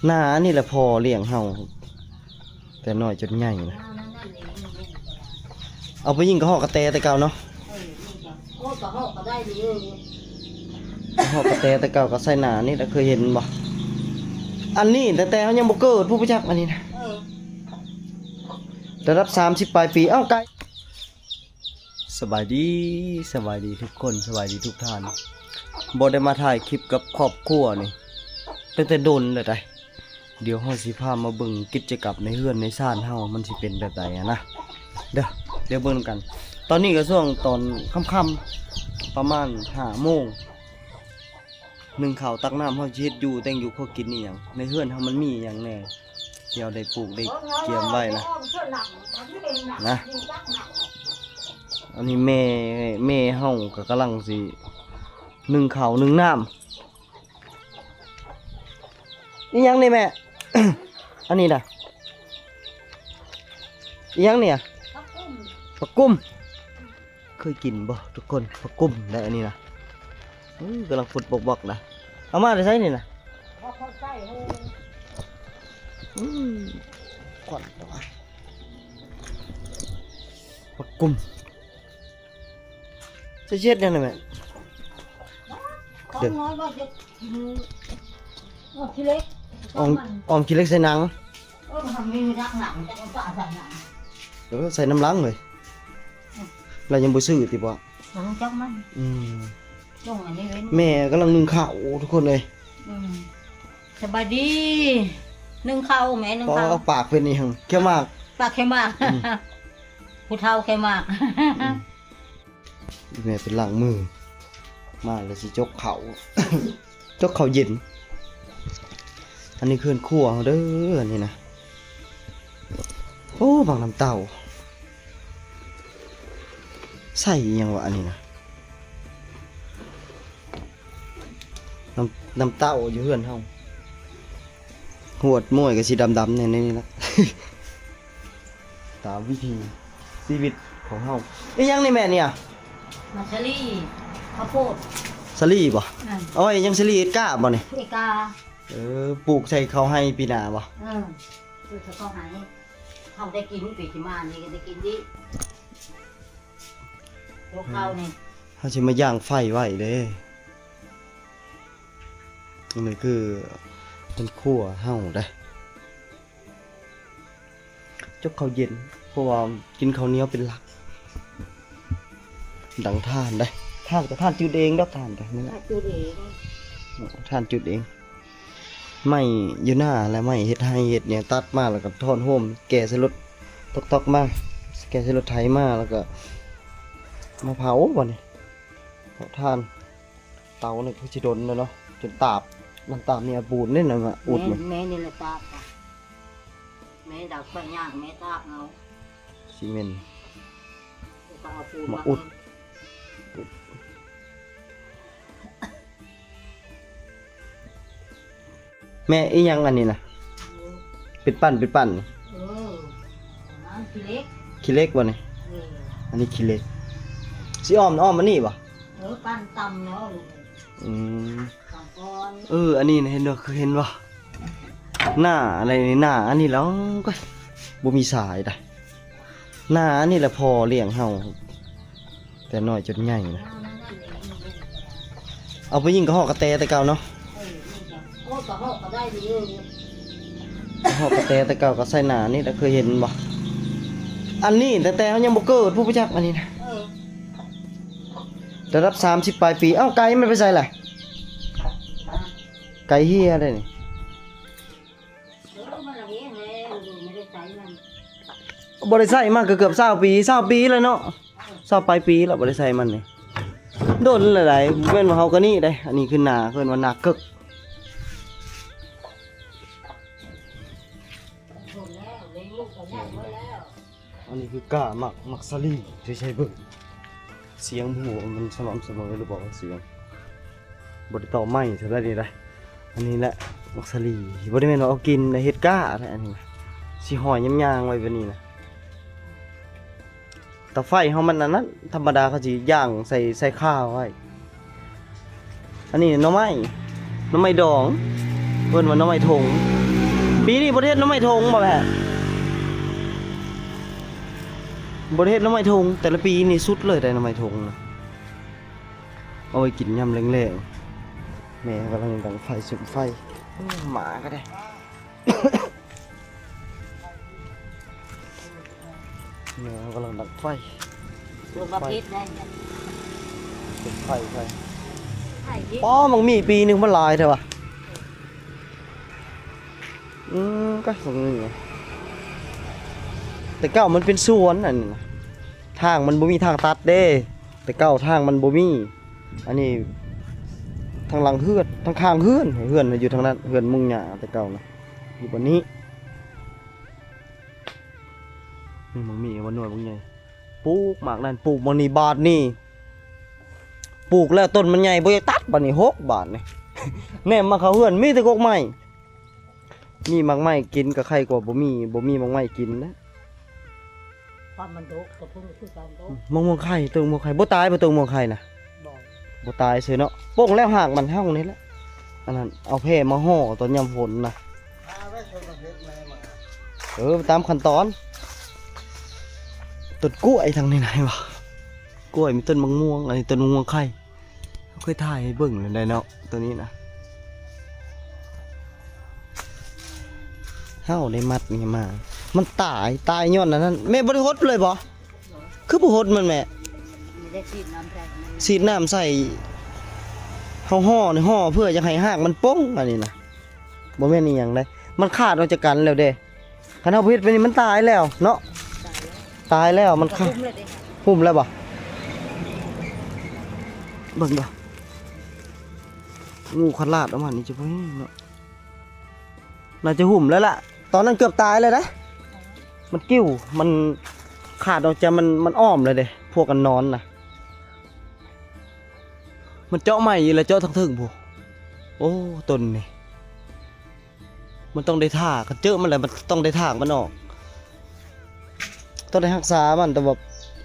หน้านี่แหละพอเลี้ยงเฮาแต่น้อยจนใหญ่นะเอาไปยิงกระหอกกระแตแต่เก่าเนาะกระหอกกระแตแต่เก่าก็ใส่หน้านี่แหละเคยเห็นบ่อันนี้แต่เขายังบ่เกิดผู้ประจักษ์อันนี้นะระดับ30 ปลายปีเอ้าไกลสบายดีทุกคนสบายดีทุกท่านบ่ได้มาถ่ายคลิปกับครอบครัวนี่ตั้งแต่โดนเลยได้เดี๋ยวเฮาสิพามาเบิ่งกิจกรรมในเฮือนในซ่านเฮามันสิเป็นแบบใดอะนะเดี๋ยวเบิ่งกันตอนนี้ก็ช่วงตอนค่ำๆประมาณ5 โมงนึ่งข้าวตักน้ำเฮาสิเฮ็ดอยู่แต่งอยู่พอกินนี่หยังในเฮือนเฮามันมีหยังแน่เดี๋ยวได้ปลูกได้เกี่ยมไว้นะอันนี้แม่เฮาก็กำลังสินึ่งข้าวนึ่งน้ำอีหยังนี่แม่ อันนี้น่ะอีหยังเนี่ยผักกุ้มเคยกินบ่ทุกคนผักกุ้มได้อันนี้นะกำลังฟุดบกนะเอามาได้ใช้นี่นะก่อนผักกุ้มจะเช็ดยังไงแม่เดี๋ยวออมขี้เล็กใส่หนังเดี๋ยวใส่น้ำล้างเลยเรายังบ่ซื้อติบ่แม่กำลังนึ่งข้าวทุกคนเลยสบายดีนึ่งข้าวแม่นึ่งข้าวเอาปากเป็นนี่หังแค่มากปากแค่มากผู้เฒ่าแค่มากแม่เป็นหลังมือมาแล้วสิจกเขาจกเขาเย็นอันนี้เคลื่อนคั่วเด้ออันนี้นะโอ้บางน้ำเต้าใส่ยังวะอันนี้นะน้ำเต้าอยู่เพื่อนเฮาหวดม้วยกับสีดำๆในนี่ละตามวิธีชีวิตของเฮาไอ้ยังนี่แม่เนี่ยมัสลีข้าวโพดสลีบ่เอาไว้ยังสลีเอ็ดก้าบ่เนี่ยเอกาปลูกใส่เขาให้ปีหน้าบ่คือเขาให้เขาได้กินปีที่มานี่ก็ได้กินดิพวกเขานี่เขาจะมาย่างไฟไว้เด้นี่คือเป็นคั่วเฮาได้จกข้าวเย็นเพราะว่ากินข้าวเหนียวเป็นหลักดังท่านได้ท่านก็ท่านจุดเองดอกท่านกันนี่แหละจุดเองท่านจุดเองไม่อยู่หน้าและไม่เฮ็ดให้เฮ็ดเนี่ยตัดมาแล้วก็ทอนโฮมแก่ใส่รถตอกมาแก่ใส่รถไถมาแล้วก็มาเผาบ่นี่เผาท่านเตาเนี่ยคือสิโดนแล้วเนาะจนตาบมันตาบเนี่ยปูนนี่น่ะมาอุดมันแม่นี่แหละตาบแม่ดักไปย่างแม่ตาบเอาซีเมนต์มาอุดแม่อีหยังอันนี้นะเป็นปั้นขี้เล็กบ่นี่อันนี้ขี้เล็กสิอ้อมมันนี่บ่ปั้นตำเนาะอันนี้เห็นบ่คือเห็นบ่หน้าอะไรนี่หน้าอันนี้แล้วก็บ่มีสายได้หน้าอันนี้แหละพอเลี้ยงเฮาแต่น้อยจนใหญ่นะเอาไปยิงกระหอกกระแตแต่เก่าเนาะกระหอกก็ได้ดีกระหอกกระแตแต่เก่าก็ใส่หน้านี่แหละเคยเห็นบ่อันนี้แต่เขายังบ่เกิดผู้ประจักษ์อันนี้นะระดับ30 ปลายปีเอ้าไก่มันไปใส่แหละไก่เฮียได้นี่บ่ได้ใส่มันเกือบ20 ปีแล้วเนาะ20 ปลายปีแล้วบ่ได้ใส่มันนี่โดนหลายๆแม่นว่าเฮาก็นี่ได้อันนี้คือหน้าเพิ่นว่าหน้ากึกอันนี้คือกามักสลีที่ใช้เบิ่งเสียงหูมันสม่ำเสมอหรือบอกว่าเสียงบ่ได้ต่อไม้เท่าใดได้อันนี้แหละมักสลีบ่ได้แม่นว่าเอากินในเฮ็ดก้าอะไรอันนี้สิห่อยยางๆไว้แบบนี้นะเตาไฟเฮามันอันนั้นธรรมดาเขาสิย่างใส่ข้าวไว้อันนี้หน่อไม้ดองเพิ่นว่าหน่อไม้ถง ปีนี้ประเทศน้ำไม่ทงบ่แม่ประเทศน้ำไม่ทงแต่ละปีนี่สุดเลยแต่น้ำไม่ทงนะเอาไว้กินยำแรงๆแม่กำลังดังไฟสุมไฟหมาก็ได้ แม่กำลังดังไฟ รวมกับพิษได้เนี่ย สุมไฟ ไอ้พิษ ป้อมันมีปีหนึ่งมันลายเถอะวะก็สงนี่แต่เก้ามันเป็นสวนอันนี้นะทางมันบ่มีทางตัดเด้แต่เก้าทางมันบ่มีอันนี้ทางหลังเฮือนทางข้างเฮือนอยู่ทางนั้นเฮือนมุงหญ้าแต่เก้านะอยู่บนนี้นี่มันมีวันหน่วยบางใหญ่ปลูกหมากนั่นปลูกมันนี่บาทนี่ปลูกแล้วต้นมันใหญ่บ่อยากตัดบาทนี่6 บาทนี่ แหนมมาเขาเฮือนมีแต่กกไม้มีหมากไม้กินกับใครกว่าบ่มีหมากไม้กินนะ ความมันโดกกับพุ่งคือการโดก มองไข่ตัวมองไข่บ่ตายบ่ตัวมองไข่น่ะ บอก บ่ตายเสียเนาะโป่งแล้วหากมันเท่านี้แหละอันนั้นเอาแพร่มาห่อตอนยามฝนน่ะตามขั้นตอนต้นกล้วยทางไหนวะกล้วยมีต้นมะม่วงอันนี้ต้นมะม่วงไข่เคยถ่ายให้เบิ่งเลยได้เนาะตัวนี้นะเฮาได้มัดนี่มามันตายย้อนอันนั้นแม่บ่ได้ฮดเลยบ่คือบ่ฮดมันแม่ มีได้ชีดน้ำใจ สีดน้ำใส่ห่อในห่อเพื่อจะให้หากมันป้งอันนี้นะบ่แม่นอีหยังได้มันขาดออกจากกันแล้วเด้คันเฮาเฮ็ดไปนี่มันตายแล้วเนาะตายแล้วมันขาด พุ่มเลยดิ หุ่มแล้วบ่เบิ่งบ่งูขลาดออกมานี่จะบ่เนาะน่าจะหุ่มแล้วล่ะตอนนั้นเกือบตายเลยนะมันกิ้วมันขาดออกจากมันอ้อมเลยเด้พวกกันนอนน่ะมันเจาะใหม่อยู่แล้วเจาะทั้งถึงพวกโอ้ต้นนี่มันต้องได้ท่ากันเจอมันแหละมันต้องได้ท่ามันออกต้องได้รักษามันแต่ว่า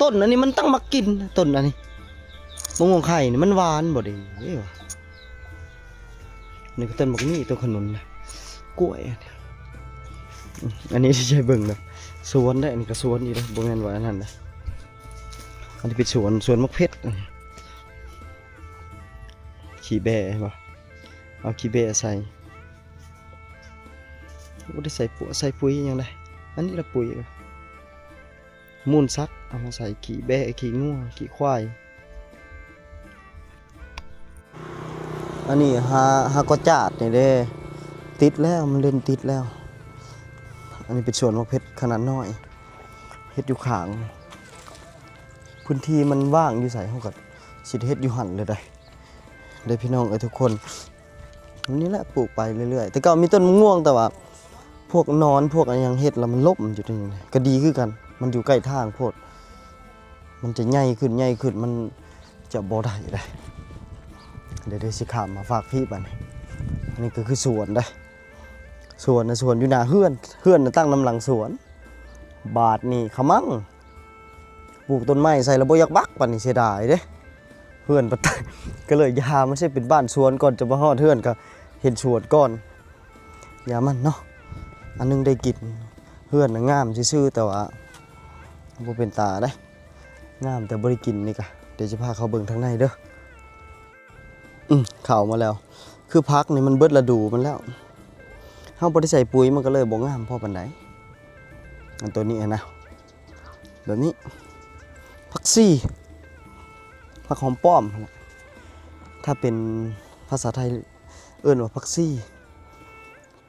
ต้นอันนี้มันตั้งมากินต้นอันนี้มะม่วงไข่นี่มันหวานบ่ดีเอ้ยวะนี่ก็ต้นบักนี่ต้นขนุนนะกล้วยอันนี้ที่ใช้เบิ่งนะสวนได้อันนี้ก็สวนอยู่นะบ่แม่นว่าอันนั้นนะอันนี้เป็นสวนมะเพชรขี้แบะบ่เอาขี้แบะใส่บ่ได้ใส่ปุ๋ยหยังได้อันนี้ละปุ๋ยมูลสัตว์เอามาใส่ขี้แบะขี้งัวขี้ควายอันนี้หากระจาดนี่เด้ติดแล้วมันเล่นติดแล้วอันนี้เป็นสวนมะเพชรขนาดน้อยเฮ็ดอยู่ข้างพื้นที่มันว่างอยู่ใส่เฮาก็สิเฮ็ดอยู่หั่นเลยได้พี่น้องทุกคนอันนี้แหละปลูกไปเรื่อยๆแต่ก็มีต้นมะม่วงแต่ว่าพวกนอนพวกอะไรยังเฮ็ดแล้วมันลบมันอยู่ตรงนี้ก็ดีคือกันมันอยู่ใกล้ทางโพดมันจะใหญ่ขึ้นมันจะบ่ได้เลยเดี๋ยวสิข้ามมาฝากพี่บัดนี้อันนี้ก็คือสวนได้สวนอยู่หน้าเฮือนตั้งนำหลังสวนบาทนี่ขมังปลูกต้นไม้ใส่แล้วบ่อยากบักปานนี้เสียดายเด้เฮือนปะก็เลยยาไม่ใช่เป็นบ้านสวนก่อนจะมาฮอดเฮือนก็เห็นสวนก่อนยามันเนาะอันนึงได้กินเฮือนน่ะงามซื่อๆแต่ว่าบ่เป็นตาได้งามแต่บ่ได้กินนี่กะเดี๋ยวจะพาเขาเบิ่งทางในเด้อเข้ามาแล้วคือพักนี่มันเบิดฤดูมันแล้วเฮาบ่ได้ใส่ปุ๋ยมันก็เลยบ่งามพอปานใดอันตัวนี้นะแบบนี้ผักซี่ผักหอมป้อมถ้าเป็นภาษาไทยเอิ้นว่าผักซี่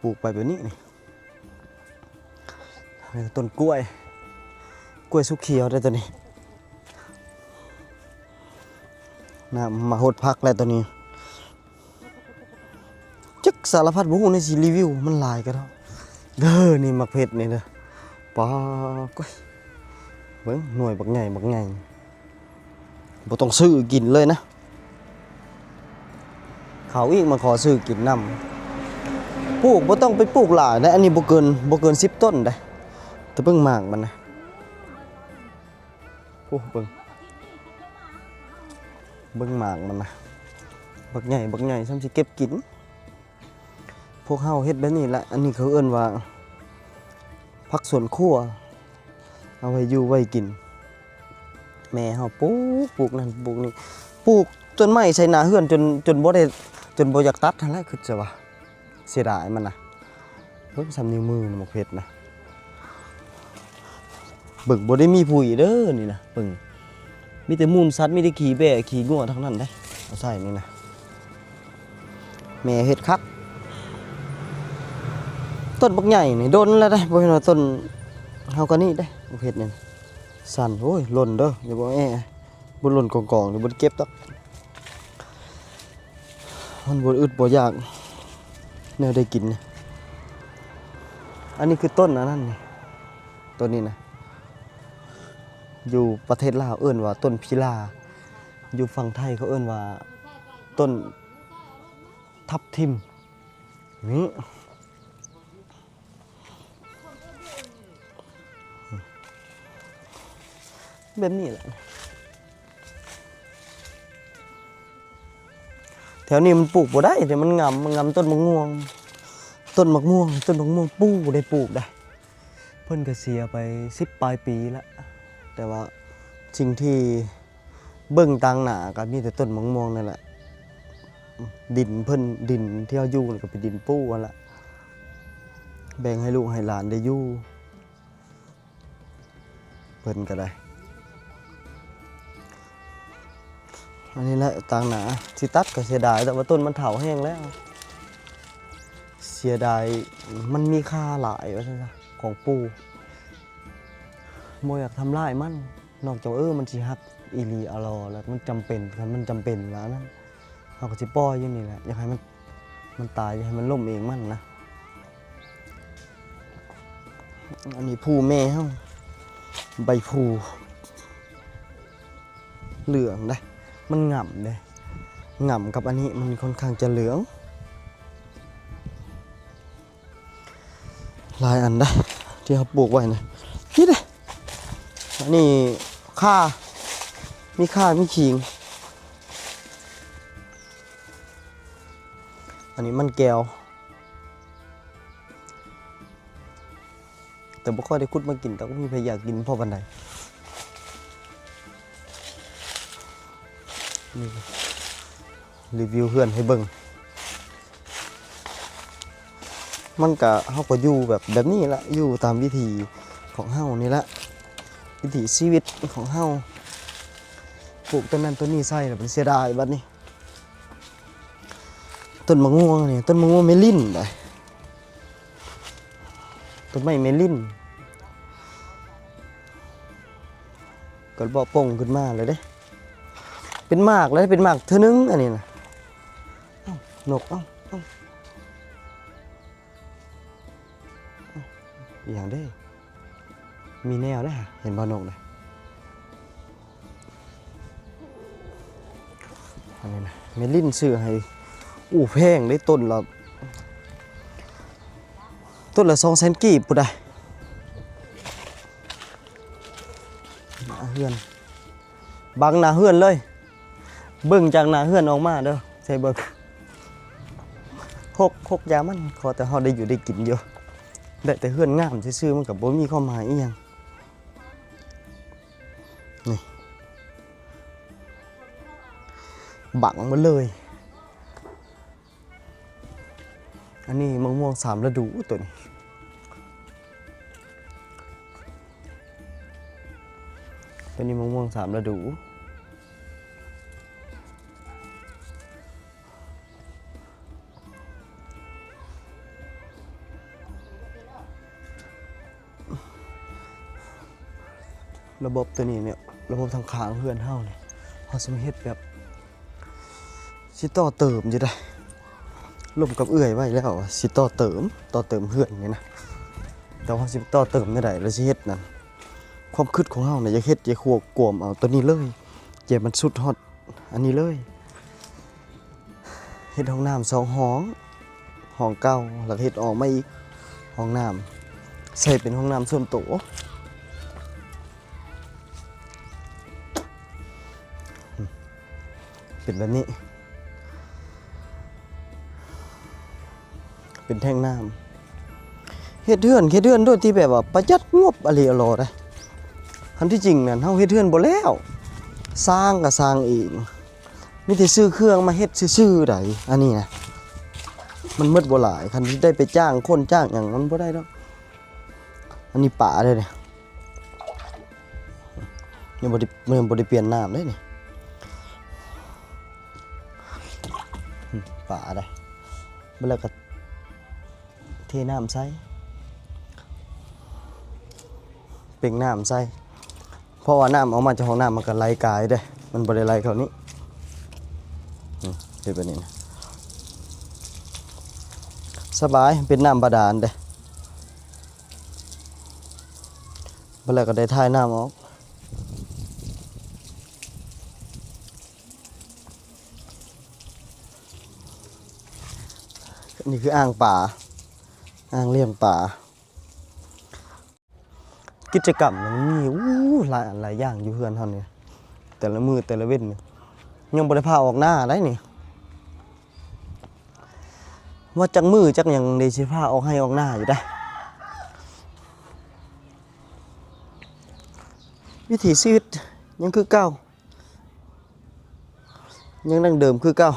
ปลูกไปแบบนี้นี่ต้นกล้วยสุกเขียวได้ตัวนี้น่ามาหดพักแล้วตัวนี้จักสารพัดบ่ฮู้ในสิรีวิวมันหลายก็เท่าเด้อนี่มักเผ็ดนี่เด้อปาก้อยเบิ่งหน่วยบักใหญ่บ่ต้องซื้อกินเลยนะเขาอีกมาขอซื้อกินนำปลูกบ่ต้องไปปลูกหลายนะอันนี้บ่เกิน10ต้นได้แต่เบิ่งหมากมันนะโอ้เบิ่งหมากมันนะบักใหญ่ซ้ำสิเก็บกิน พวกเฮาเฮ็ดแบบนี้แหละอันนี้เขาเอิ้นว่าผักสวนครัวเอาไว้อยู่ไว้กินแม่เฮาปลูกนั่นปลูกนี่ปลูกต้นไม้ใส่หน้าเฮือนจนบ่ได้จนบ่อยากตัดหั่นแหละคือจะว่าเสียดายมันน่ะเพิ่นซ้ำนิ้วมือนะหมกเพชรนะเบิ่งบ่ได้มีปุ๋ยเด้อนี่นะเบิ่งมีแต่มูลสัตว์มีแต่ขี้แบะขี้งัวทั้งนั้นเด้เอาใส่นี่นะแม่เฮ็ดคักต้นบักใหญ่นี่โดนแล้วได้บ่เห็นว่าต้นเฮาก็นี่ได้หมกเพชรนี่สั่นโอ้ยหล่นเด้ออย่าบ่แอ้บ่หล่นกองๆนี่บ่เก็บดอกมันบ่อึดบ่อยากแนวได้กินนี่อันนี้คือต้นอันนั้นนี่ต้นนี้นะอยู่ประเทศลาวเอิ้นว่าต้นพิลาอยู่ฝั่งไทยเขาเอิ้นว่าต้นทับทิมนี่แบบนี้แหละแถวนี้มันปลูกบ่ได้แต่มันงำต้นมะม่วงปูได้ปลูกได้เพิ่นก็เสียไป10ปลายปีแล้วแต่ว่าสิ่งที่เบิ่งต่างหน้าก็มีแต่ต้นมะม่วงนั่นแหละดินเพิ่นดินที่เฮาอยู่นี่ก็เป็นดินปูนั่นแหละแบ่งให้ลูกให้หลานได้อยู่เพิ่นก็ได้อันนี้แหละต่างหน้าสิตัดก็เสียดายแต่ว่าต้นมันเฒ่าแห้งแล้วเสียดายมันมีค่าหลายว่าซั่นซะของปู่บ่อยากทำลายมันนอกจากมันสิฮักอีหลีอะลอแล้วมันจำเป็นคันมันจำเป็นแล้วนั้นเฮาก็สิปล่อยอยู่นี่แหละอยากให้มันตายอยากให้มันล่มเองมันนะอันนี้ผู้แม่เฮาใบผู้เหลืองได้มันง่ำเด้ง่ำกับอันนี้มันค่อนข้างจะเหลืองหลายอันได้ที่เขาปลูกไว้นะนี่เลยอันนี้ข่ามีข่ามีขิงอันนี้มันแก้วแต่บ่ค่อยได้คุดมากินแต่ก็มีใครอยากกินพ่อปันใดนี่รีวิวเพื่อนให้เบิ่งมันก็เฮาก็อยู่แบบนี้ละอยู่ตามวิถีของเฮานี่ละวิถีชีวิตของเฮาปลูกต้นนั้นต้นนี้ใส่แล้วมันเสียดายบัดนี้ต้นมะม่วงนี่ต้นมะม่วงเมลินได้ต้นไม้เมลินก็บ่ป่งขึ้นมาเลยเด้เป็นหมากแล้วเป็นหมากเท่านึงอันนี้นะนกอย่างได้มีแนวได้เห็นบ่นกเลยอันนี้นะเมลินซื้อให้แพงได้ต้นละ200,000 กีบปุ๊ดได้หน้าเฮือนบังหน้าเฮือนเลยเบิ่งจากหน้าเฮือนออกมาเด้อใส่เบิ่งหกยามันขอแต่เฮาได้อยู่ได้กินอยู่ได้แต่เฮือนงามซื่อๆมันก็บ่มีความหมายอีหยังนี่บังมาเลยอันนี้มะม่วง3ฤดูตัวนี้มะม่วง3ฤดูระบบตัวนี้เนี่ยระบบทางขางเพื่อนเฮาเนี่ยเฮาสิมาเฮ็ดแบบสิต่อเติมอยู่ได้ร่วมกับเอื้อยไว้แล้วสิต่อเติมเพื่อนนี่นะแต่ว่าสิต่อเติมได้แล้วสิเฮ็ดนั่นความคิดของเฮาเนี่ยอยากเฮ็ดอยากควบกวมเอาตัวนี้เลยเจ็บมันสุดฮอตอันนี้เลยเฮ็ดห้องน้ำ2ห้องเก่าแล้วเฮ็ดออกมาอีกห้องน้ำใส่เป็นห้องน้ำส่วนตัวเป็นแบบนี้ เป็นแท่งน้ำเฮ็ดเทือนโดยที่แบบว่าประหยัดงบอะไรอรอได้คันที่จริงนั่นเฮาเฮ็ดเทือนบ่แล้วสร้างก็สร้างเองมีแต่ซื้อเครื่องมาเฮ็ดซื่อๆได้อันนี้นะมันหมดบ่หลายคันที่ได้ไปจ้างคนจ้างหยังมันบ่ได้ดอกอันนี้ป่าเด้เนี่ยยังบ่ได้เปลี่ยนน้ำเด้นี่ป่าได้เมื่อแล้วก็เทน้ำใส่เป่งน้ำใส่เพราะว่าน้ำออกมาจากห้องน้ำมันก็ไหลกายเด้มันบ่ได้ไหลเข้านี้เป็นแบบนี้นะสบายเป็นน้ำบาดาลเด้เมื่อแล้วก็ได้ถ่ายน้ำออกนี่คืออ่างป่าอ่างเลี้ยงป่ากิจกรรมมันมีหลายอย่างอยู่เฮือนเฮานี่แต่ละมื้อแต่ละเว้นนี่ยังบ่ได้พาออกหน้าได้นี่ว่าจักมื้อจักหยังได้สิพาออกให้ออกหน้าอยู่ได้วิถีชีวิตยังคือเก่ายังดั้งเดิมคือเก่า